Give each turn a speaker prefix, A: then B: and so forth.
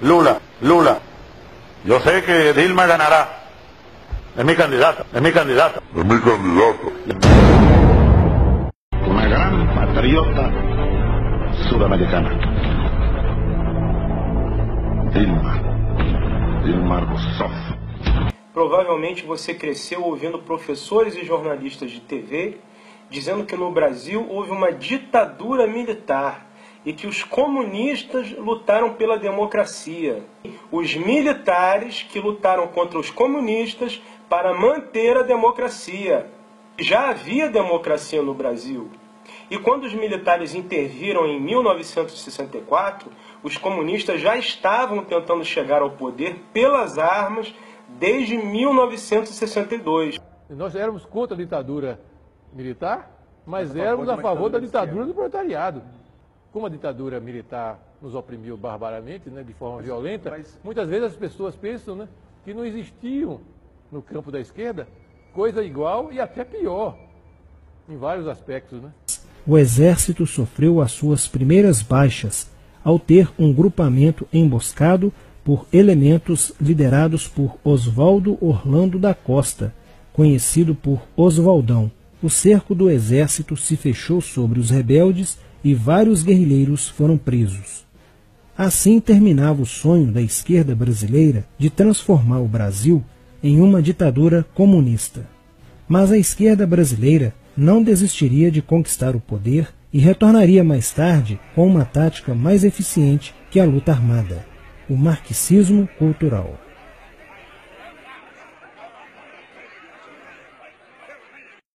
A: Lula. Lula. Yo sé que Dilma ganará. Es mi candidata, es mi candidata. Es mi candidata. Una gran patriota sudamericana. Dilma Rousseff.
B: Provavelmente você cresceu ouvindo professores e jornalistas de TV dizendo que no Brasil houve uma ditadura militar e que os comunistas lutaram pela democracia. Os militares que lutaram contra os comunistas para manter a democracia. Já havia democracia no Brasil. E quando os militares interviram em 1964, os comunistas já estavam tentando chegar ao poder pelas armas desde 1962.
C: Nós éramos contra a ditadura militar, mas éramos a favor da ditadura do proletariado. Como a ditadura militar nos oprimiu barbaramente, né, de forma violenta, muitas vezes as pessoas pensam, né, que não existiam no campo da esquerda coisa igual e até pior, em vários aspectos, né?
D: O exército sofreu as suas primeiras baixas ao ter um grupamento emboscado por elementos liderados por Oswaldo Orlando da Costa, conhecido por Oswaldão. O cerco do exército se fechou sobre os rebeldes e vários guerrilheiros foram presos. Assim terminava o sonho da esquerda brasileira de transformar o Brasil em uma ditadura comunista. Mas a esquerda brasileira não desistiria de conquistar o poder e retornaria mais tarde com uma tática mais eficiente que a luta armada: o marxismo cultural.